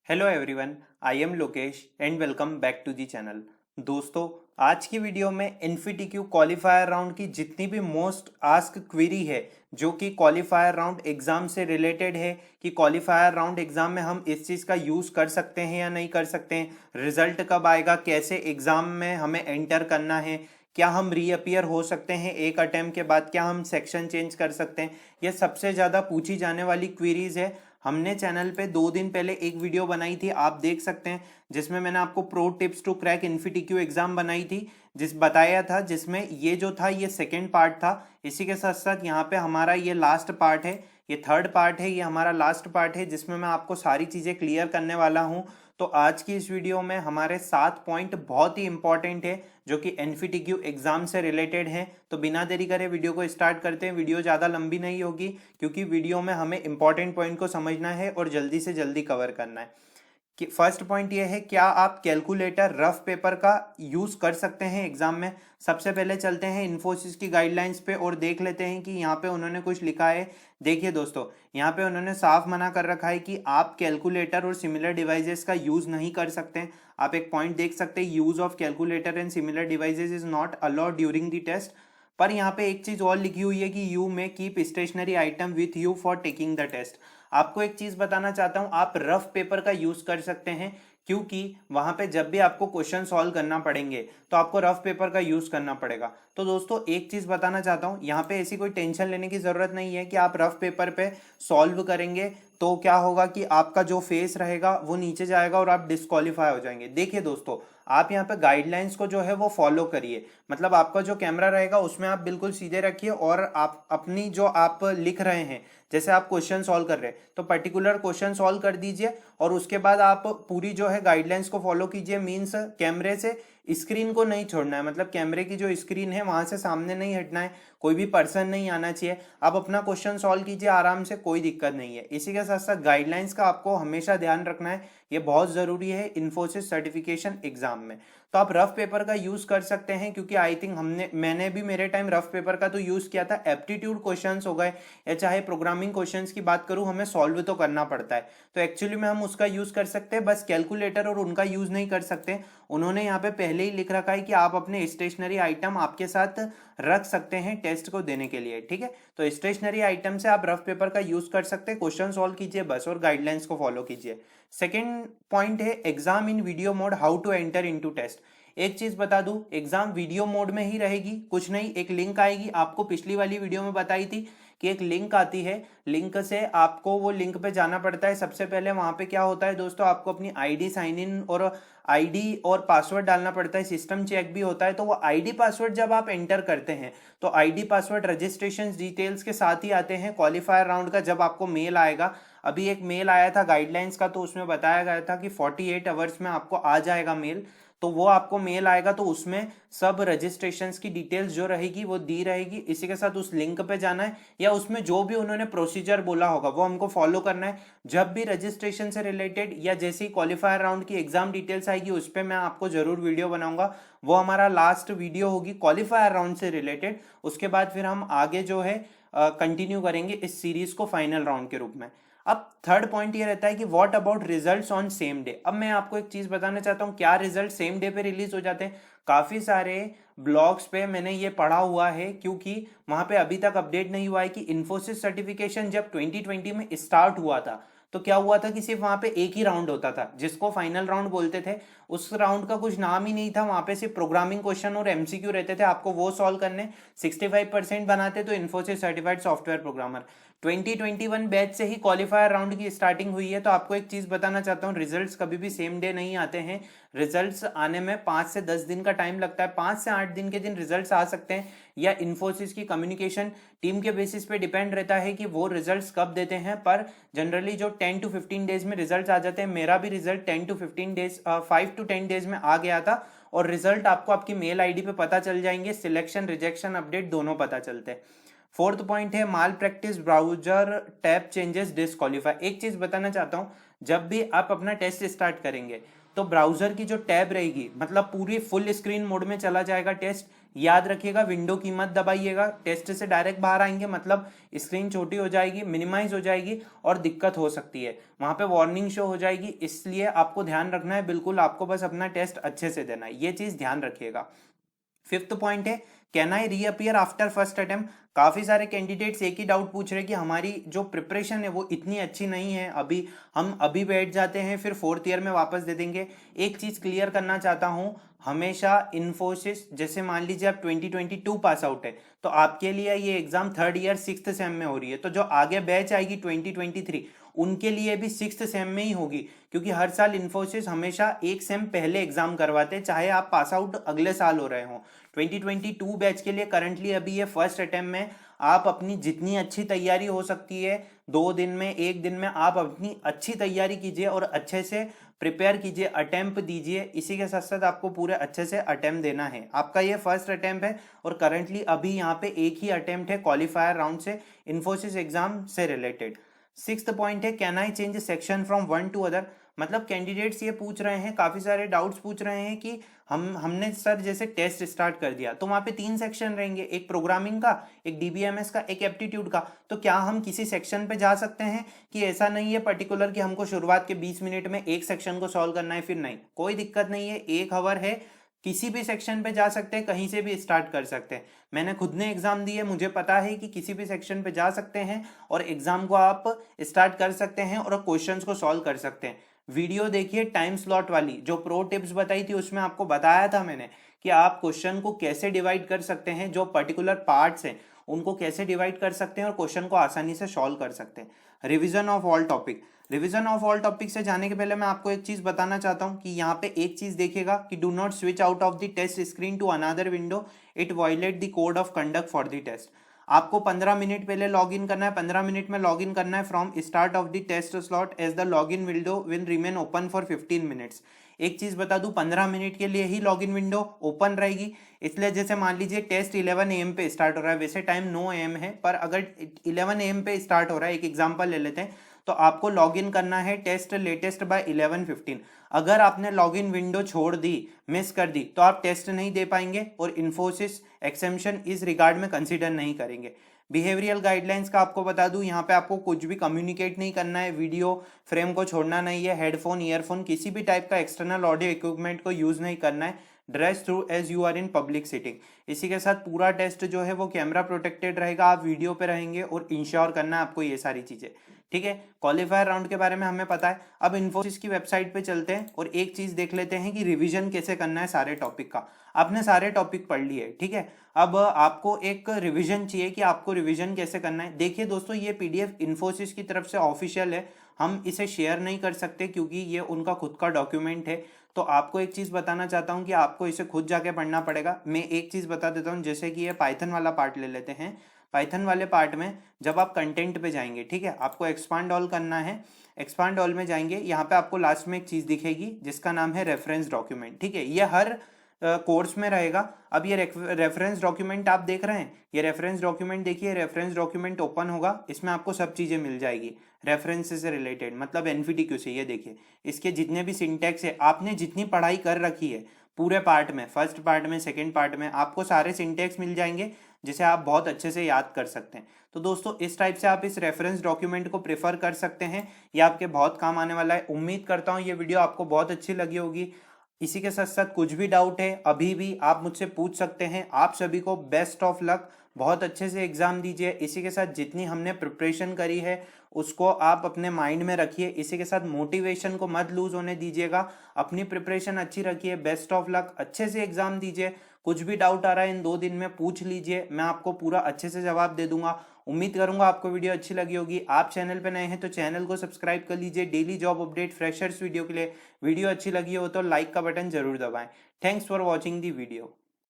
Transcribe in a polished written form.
Hello everyone, I am Lokesh and welcome back to the channel. दोस्तों, आज की video में एनफीटीक्यू क्वालिफायर राउंड की जितनी भी मोस्ट आस्क क्वेरी है जो कि क्वालिफायर राउंड एग्जाम से रिलेटेड है कि क्वालिफायर राउंड एग्जाम में हम इस चीज़ का यूज़ कर सकते हैं या नहीं कर सकते हैं, रिजल्ट कब आएगा, कैसे एग्जाम में हमें एंटर करना है, क्या हम रीअपियर हो सकते हैं एक अटेम्प्ट के बाद, क्या हम सेक्शन चेंज कर सकते हैं, ये सबसे ज़्यादा पूछी जाने वाली क्वेरीज है। हमने चैनल पे 2 दिन पहले एक वीडियो बनाई थी, आप देख सकते हैं, जिसमें मैंने आपको pro tips to crack InfyTQ exam बनाई थी, बताया था, जिसमें ये जो था ये सेकेंड पार्ट था। इसी के साथ साथ यहाँ पे हमारा ये लास्ट पार्ट है, ये थर्ड पार्ट है, ये हमारा लास्ट पार्ट है जिसमें मैं आपको सारी चीज़ें क्लियर करने वाला हूँ। तो आज की इस वीडियो में हमारे 7 पॉइंट बहुत ही इंपॉर्टेंट है जो कि एनफीटीक्यू एग्जाम से रिलेटेड हैं। तो बिना देरी करे वीडियो को स्टार्ट करते हैं। वीडियो ज़्यादा लंबी नहीं होगी क्योंकि वीडियो में हमें इंपॉर्टेंट पॉइंट को समझना है और जल्दी से जल्दी कवर करना है। कि फर्स्ट पॉइंट ये है, क्या आप कैलकुलेटर रफ पेपर का यूज़ कर सकते हैं एग्जाम में। सबसे पहले चलते हैं इन्फोसिस की गाइडलाइंस पे और देख लेते हैं कि यहाँ पे उन्होंने कुछ लिखा है। देखिए दोस्तों, यहाँ पे उन्होंने साफ मना कर रखा है कि आप कैलकुलेटर और सिमिलर डिवाइसेस का यूज़ नहीं कर सकते। आप एक पॉइंट देख सकते हैं, use of calculator and similar devices is not allowed during the test. पर यहाँ पे एक चीज़ और लिखी हुई है कि you may keep stationery item with you for taking the test. आपको एक चीज बताना चाहता हूं, आप रफ पेपर का यूज कर सकते हैं क्योंकि वहां पे जब भी आपको क्वेश्चन सॉल्व करना पड़ेंगे तो आपको रफ पेपर का यूज करना पड़ेगा। तो दोस्तों एक चीज बताना चाहता हूं, यहाँ पे ऐसी कोई टेंशन लेने की जरूरत नहीं है कि आप रफ पेपर पे सॉल्व करेंगे तो क्या होगा कि आपका जो फेस रहेगा वो नीचे जाएगा और आप डिस्क्वालीफाई हो जाएंगे। देखिए दोस्तों, आप यहाँ पे गाइडलाइंस को जो है वो फॉलो करिए, मतलब आपका जो कैमरा रहेगा उसमें आप बिल्कुल सीधे रखिए और आप अपनी जो आप लिख रहे हैं, जैसे आप क्वेश्चन सॉल्व कर रहे हैं तो पर्टिकुलर क्वेश्चन सॉल्व कर दीजिए और उसके बाद आप पूरी जो है गाइडलाइंस को फॉलो कीजिए। मीन्स कैमरे से स्क्रीन को नहीं छोड़ना है, मतलब कैमरे की जो स्क्रीन है वहां से सामने नहीं हटना है, कोई भी पर्सन नहीं आना चाहिए। आप अपना क्वेश्चन सॉल्व कीजिए आराम से, कोई दिक्कत नहीं है। इसी के साथ साथ गाइडलाइंस का आपको हमेशा ध्यान रखना है, ये बहुत जरूरी है इन्फोसिस सर्टिफिकेशन एग्जाम में। तो आप रफ पेपर का यूज कर सकते हैं क्योंकि आई थिंक मैंने भी मेरे टाइम रफ पेपर का तो यूज किया था। एप्टीट्यूड क्वेश्चंस हो गए या चाहे प्रोग्रामिंग क्वेश्चंस की बात करूं, हमें सॉल्व तो करना पड़ता है, तो एक्चुअली में हम उसका यूज कर सकते हैं, बस कैलकुलेटर और उनका यूज नहीं कर सकते। उन्होंने यहाँ पे पहले ही लिख रखा है कि आप अपने स्टेशनरी आइटम आपके साथ रख सकते हैं टेस्ट को देने के लिए, ठीक है। तो स्टेशनरी आइटम से आप रफ पेपर का यूज कर सकते हैं, क्वेश्चन सॉल्व कीजिए बस और गाइडलाइंस को फॉलो कीजिए। सेकेंड पॉइंट है exam in video mode, how to enter into test. एक चीज बता दूं, एग्जाम वीडियो मोड में ही रहेगी, कुछ नहीं, एक लिंक आएगी, आपको पिछली वाली वीडियो में बताई थी कि एक लिंक आती है, लिंक से आपको वो लिंक पे जाना पड़ता है। सबसे पहले वहां पे क्या होता है दोस्तों, आपको अपनी आईडी साइन इन और आईडी और पासवर्ड डालना पड़ता है, सिस्टम चेक भी होता है। तो वो आईडी पासवर्ड जब आप एंटर करते हैं तो आईडी पासवर्ड रजिस्ट्रेशन डिटेल्स के साथ ही आते हैं। क्वालिफायर राउंड का जब आपको मेल आएगा, अभी एक मेल आया था गाइडलाइंस का, तो उसमें बताया गया था कि 48 आवर्स में आपको आ जाएगा मेल। तो वो आपको मेल आएगा तो उसमें सब रजिस्ट्रेशंस की डिटेल्स जो रहेगी वो दी रहेगी। इसी के साथ उस लिंक पे जाना है या उसमें जो भी उन्होंने प्रोसीजर बोला होगा वो हमको फॉलो करना है। जब भी रजिस्ट्रेशन से रिलेटेड या जैसे ही क्वालिफायर राउंड की एग्जाम डिटेल्स आएगी उस पर मैं आपको जरूर वीडियो बनाऊंगा, वो हमारा लास्ट वीडियो होगी क्वालिफायर राउंड से रिलेटेड। उसके बाद फिर हम आगे जो है कंटिन्यू करेंगे इस सीरीज को फाइनल राउंड के रूप में। अब थर्ड पॉइंट ये रहता है कि what about results on same day. अब मैं आपको एक चीज बताना चाहता हूँ, क्या रिजल्ट सेम डे पे रिलीज हो जाते हैं। काफी सारे ब्लॉग्स पे मैंने ये पढ़ा हुआ है क्योंकि वहां पे अभी तक अपडेट नहीं हुआ है कि इन्फोसिस सर्टिफिकेशन जब 2020 में स्टार्ट हुआ था तो क्या हुआ था कि सिर्फ वहां पे एक ही राउंड होता था जिसको फाइनल राउंड बोलते थे। उस राउंड का कुछ नाम ही नहीं था, वहां पे सिर्फ प्रोग्रामिंग क्वेश्चन और एमसीक्यू रहते थे, आपको वो सॉल्व करने। 65% बनाते तो Infosys certified software programmer. 2021 batch से ही क्वालिफायर राउंड की स्टार्टिंग हुई है। तो आपको एक चीज बताना चाहता हूँ, रिजल्ट्स कभी भी सेम डे नहीं आते हैं। रिजल्ट्स आने में 5 से 10 दिन का टाइम लगता है, 5 से 8 दिन के दिन रिजल्ट्स आ सकते हैं, या इन्फोसिस की कम्युनिकेशन टीम के बेसिस पे डिपेंड रहता है कि वो रिजल्ट्स कब देते हैं। पर जनरली जो 10 to 15 डेज में रिजल्ट आ जाते हैं। मेरा भी result 10 to 15 days 5 to 10 days में आ गया था और रिजल्ट आपको आपकी मेल आईडी पे पता चल जाएंगे, सिलेक्शन रिजेक्शन अपडेट दोनों पता चलते हैं। फोर्थ पॉइंट है malpractice browser tab changes disqualify. एक चीज बताना चाहता हूं, जब भी आप अपना टेस्ट स्टार्ट करेंगे तो ब्राउजर की जो टैब रहेगी मतलब पूरी फुल स्क्रीन मोड में चला जाएगा टेस्ट। याद रखिएगा विंडो की मत दबाइएगा, टेस्ट से डायरेक्ट बाहर आएंगे मतलब स्क्रीन छोटी हो जाएगी, मिनिमाइज हो जाएगी और दिक्कत हो सकती है, वहां पे वार्निंग शो हो जाएगी। इसलिए आपको ध्यान रखना है, बिल्कुल आपको बस अपना टेस्ट अच्छे से देना है, ये चीज ध्यान रखिएगा। फिफ्थ पॉइंट है can I reappear after first attempt. काफी सारे कैंडिडेट्स एक ही डाउट पूछ रहे हैं कि हमारी जो प्रिपरेशन है वो इतनी अच्छी नहीं है, अभी हम अभी बैठ जाते हैं फिर फोर्थ ईयर में वापस दे देंगे। एक चीज क्लियर करना चाहता हूं, हमेशा इन्फोसिस जैसे मान लीजिए आप 2022 पास आउट है तो आपके लिए ये exam third year sixth same में हो रही है, तो जो आगे बैच आएगी 2023 उनके लिए भी सिक्स्थ सेम में ही होगी, क्योंकि हर साल इन्फोसिस हमेशा एक सेम पहले एग्जाम करवाते हैं चाहे आप पास आउट अगले साल हो रहे हो। 2022 बैच के लिए करंटली अभी ये फर्स्ट अटेम्प्ट में आप अपनी जितनी अच्छी तैयारी हो सकती है 2 दिन में 1 दिन में आप अपनी अच्छी तैयारी कीजिए और अच्छे से प्रिपेयर कीजिए, अटेम्प्ट दीजिए। इसी के साथ साथ आपको पूरे अच्छे से अटेम्प्ट देना है। आपका ये फर्स्ट अटेम्प्ट है और करंटली अभी यहाँ पे एक ही अटेम्प्ट है क्वालिफायर राउंड से इन्फोसिस एग्जाम से रिलेटेड। सिक्स्थ पॉइंट है can I change section from one two other. मतलब कैंडिडेट्स ये पूछ रहे हैं, काफी सारे डाउट्स पूछ रहे हैं कि हमने सर जैसे टेस्ट स्टार्ट कर दिया तो वहां पे 3 सेक्शन रहेंगे, एक प्रोग्रामिंग का, एक डीबीएमएस का, एक एप्टीट्यूड का, तो क्या हम किसी सेक्शन पे जा सकते हैं कि ऐसा नहीं है पर्टिकुलर कि हमको शुरुआत के 20 मिनट में एक सेक्शन को सॉल्व करना है फिर नहीं, कोई दिक्कत नहीं है, 1 आवर है, किसी भी सेक्शन पे जा सकते हैं, कहीं से भी स्टार्ट कर सकते हैं। मैंने खुद ने एग्जाम दी है, मुझे पता है कि किसी भी सेक्शन पे जा सकते हैं और एग्जाम को आप स्टार्ट कर सकते हैं और क्वेश्चंस को सॉल्व कर सकते हैं। वीडियो देखिए टाइम स्लॉट वाली, जो प्रो टिप्स बताई थी उसमें आपको बताया था मैंने कि आप क्वेश्चन को कैसे डिवाइड कर सकते हैं, जो पर्टिकुलर पार्ट्स हैं उनको कैसे डिवाइड कर सकते हैं और क्वेश्चन को आसानी से सॉल्व कर सकते हैं। Revision of all topic, revision of all topic से जाने के पहले मैं आपको एक चीज बताना चाहता हूं कि यहाँ पे एक चीज देखिएगा कि do not switch out of the test screen to another window, it violate the code of conduct for the test. आपको 15 मिनट पहले लॉग इन करना है, 15 मिनट में लॉग इन करना है from start of the test slot as the log in window will remain open for 15 minutes. एक चीज बता दूं, 15 मिनट के लिए ही लॉग इन विंडो ओपन रहेगी। इसलिए जैसे मान लीजिए टेस्ट 11 AM पे स्टार्ट हो रहा है, वैसे टाइम 9 AM है, पर अगर 11 AM पे स्टार्ट हो रहा है, एक एग्जाम्पल ले लेते हैं, तो आपको लॉग इन करना है टेस्ट लेटेस्ट बाय 11:15। अगर आपने लॉग इन विंडो छोड़ दी, मिस कर दी, तो आप टेस्ट नहीं दे पाएंगे और इन्फोसिस एक्सेम्पशन इस रिगार्ड में कंसीडर नहीं करेंगे। बिहेवियरल गाइडलाइंस का आपको बता दूं, यहाँ पे आपको कुछ भी कम्युनिकेट नहीं करना है, वीडियो फ्रेम को छोड़ना नहीं है, हेडफोन ईयरफोन किसी भी टाइप का एक्सटर्नल ऑडियो इक्विपमेंट को यूज नहीं करना है, dress through as you are in public sitting. इसी के साथ पूरा टेस्ट जो है वो कैमरा प्रोटेक्टेड रहेगा, आप वीडियो पे रहेंगे और इंश्योर करना है आपको ये सारी चीजें, ठीक है। क्वालिफायर राउंड के बारे में हमें पता है। अब इन्फोसिस की वेबसाइट पे चलते हैं और एक चीज देख लेते हैं कि रिवीजन कैसे करना है सारे टॉपिक का। आपने सारे टॉपिक पढ़ लिए, ठीक है, अब आपको एक रिवीजन चाहिए कि आपको रिवीजन कैसे करना है। देखिए दोस्तों, ये पीडीएफ इन्फोसिस की तरफ से ऑफिशियल है, हम इसे शेयर नहीं कर सकते क्योंकि ये उनका खुद का डॉक्यूमेंट है। तो आपको एक चीज बताना चाहता हूँ कि आपको इसे खुद जाके पढ़ना पड़ेगा। मैं एक चीज बता देता हूँ, जैसे कि ये पाइथन वाला पार्ट ले लेते हैं। पाइथन वाले पार्ट में जब आप कंटेंट पे जाएंगे, ठीक है, आपको एक्सपांड ऑल करना है। एक्सपांड ऑल में जाएंगे, यहाँ पे आपको लास्ट में एक चीज दिखेगी जिसका नाम है रेफरेंस डॉक्यूमेंट, ठीक है, ये हर कोर्स में रहेगा। अब ये रेफरेंस डॉक्यूमेंट आप देख रहे हैं, ये रेफरेंस डॉक्यूमेंट देखिए, रेफरेंस डॉक्यूमेंट ओपन होगा, इसमें आपको सब चीजें मिल जाएगी रेफरेंस से रिलेटेड, मतलब एनवीटीक्यू से। ये देखिए इसके जितने भी सिंटेक्स है, आपने जितनी पढ़ाई कर रखी है पूरे पार्ट में, फर्स्ट पार्ट में, सेकेंड पार्ट में, आपको सारे सिंटेक्स मिल जाएंगे जिसे आप बहुत अच्छे से याद कर सकते हैं। तो दोस्तों इस टाइप से आप इस रेफरेंस डॉक्यूमेंट को प्रेफर कर सकते हैं, ये आपके बहुत काम आने वाला है। उम्मीद करता हूँ ये वीडियो आपको बहुत अच्छी लगी होगी। इसी के साथ साथ कुछ भी डाउट है अभी भी आप मुझसे पूछ सकते हैं। आप सभी को बेस्ट ऑफ लक, बहुत अच्छे से एग्जाम दीजिए। इसी के साथ जितनी हमने प्रिपरेशन करी है उसको आप अपने माइंड में रखिए। इसी के साथ मोटिवेशन को मत लूज होने दीजिएगा, अपनी प्रिपरेशन अच्छी रखिए। बेस्ट ऑफ लक, अच्छे से एग्जाम दीजिए। कुछ भी डाउट आ रहा है इन 2 दिन में पूछ लीजिए, मैं आपको पूरा अच्छे से जवाब दे दूंगा। उम्मीद करूंगा आपको वीडियो अच्छी लगी होगी। आप चैनल पे नए हैं तो चैनल को सब्सक्राइब कर लीजिए daily job update freshers video के लिए। वीडियो अच्छी लगी हो तो लाइक का बटन जरूर दबाएं। Thanks for watching the video.